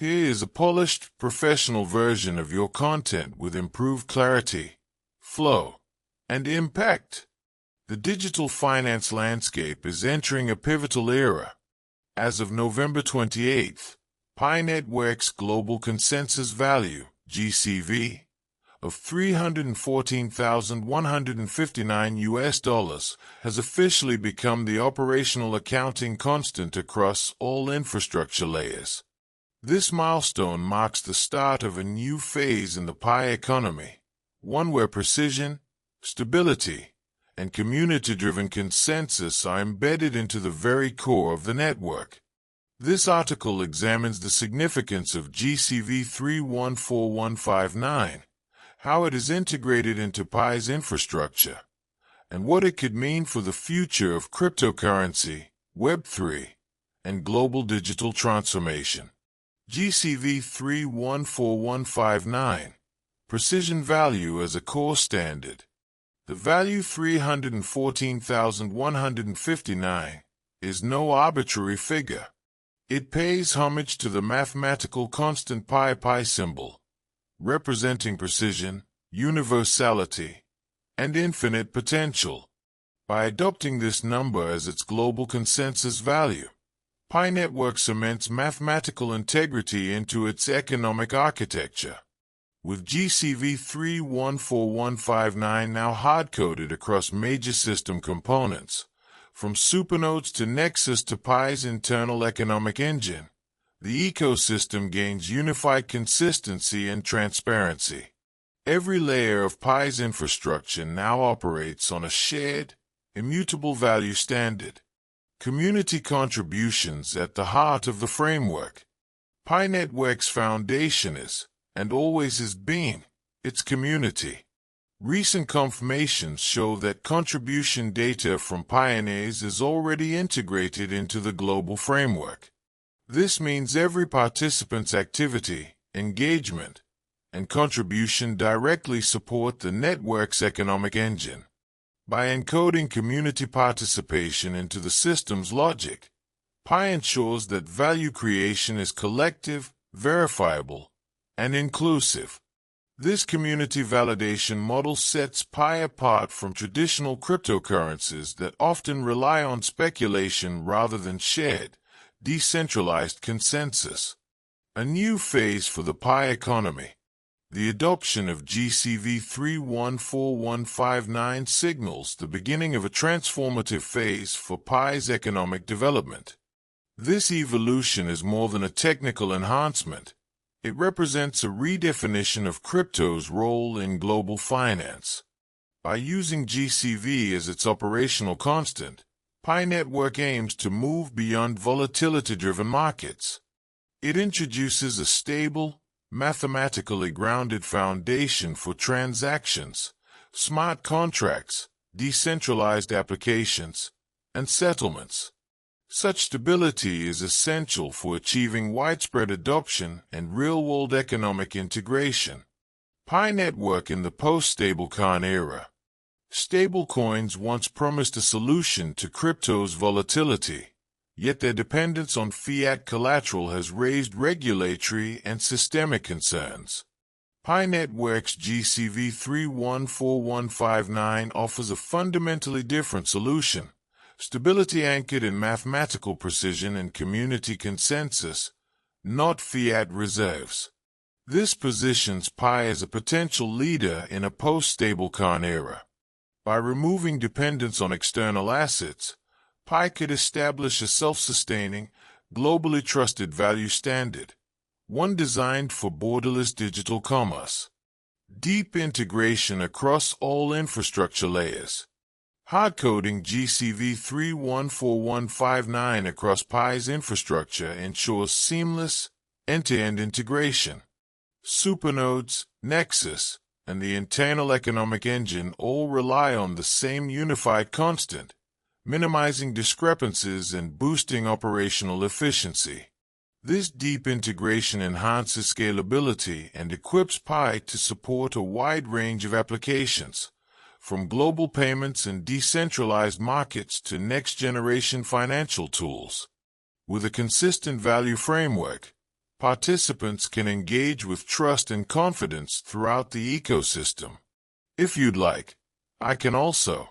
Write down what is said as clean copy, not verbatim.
Here is a polished, professional version of your content with improved clarity, flow, and impact. The digital finance landscape is entering a pivotal era. As of November 28th, Pi Network's global consensus value, GCV, of $314,159 has officially become the operational accounting constant across all infrastructure layers. This milestone marks the start of a new phase in the Pi economy, one where precision, stability, and community-driven consensus are embedded into the very core of the network. This article examines the significance of GCV 314159, how it is integrated into Pi's infrastructure, and what it could mean for the future of cryptocurrency, Web3, and global digital transformation. GCV 314159, Precision Value as a Core Standard. The value 314,159 is no arbitrary figure. It pays homage to the mathematical constant pi symbol, representing precision, universality, and infinite potential. By adopting this number as its global consensus value, Pi Network cements mathematical integrity into its economic architecture. With GCV 314159 now hard-coded across major system components, from supernodes to Nexus to Pi's internal economic engine, the ecosystem gains unified consistency and transparency. Every layer of Pi's infrastructure now operates on a shared, immutable value standard. Community contributions at the heart of the framework. Pi Network's foundation is, and always has been, its community. Recent confirmations show that contribution data from pioneers is already integrated into the global framework. This means every participant's activity, engagement, and contribution directly support the network's economic engine. By encoding community participation into the system's logic, Pi ensures that value creation is collective, verifiable, and inclusive. This community validation model sets Pi apart from traditional cryptocurrencies that often rely on speculation rather than shared, decentralized consensus. A new phase for the Pi economy. The adoption of GCV 314159 signals the beginning of a transformative phase for Pi's economic development. This evolution is more than a technical enhancement. It represents a redefinition of crypto's role in global finance. By using GCV as its operational constant, Pi Network aims to move beyond volatility-driven markets. It introduces a stable, mathematically grounded foundation for transactions, smart contracts, decentralized applications, and settlements. Such stability is essential for achieving widespread adoption and real-world economic integration. Pi Network in the post-stablecoin era. Stablecoins once promised a solution to crypto's volatility, yet their dependence on fiat collateral has raised regulatory and systemic concerns. Pi Network's GCV 314159 offers a fundamentally different solution. Stability anchored in mathematical precision and community consensus, not fiat reserves. This positions Pi as a potential leader in a post-stablecoin era. By removing dependence on external assets, Pi could establish a self-sustaining, globally trusted value standard, one designed for borderless digital commerce. Deep integration across all infrastructure layers. Hard-coding GCV 314159 across Pi's infrastructure ensures seamless, end-to-end integration. Supernodes, Nexus, and the internal economic engine all rely on the same unified constant, minimizing discrepancies and boosting operational efficiency. This deep integration enhances scalability and equips Pi to support a wide range of applications, from global payments and decentralized markets to next-generation financial tools. With a consistent value framework, participants can engage with trust and confidence throughout the ecosystem. If you'd like, I can also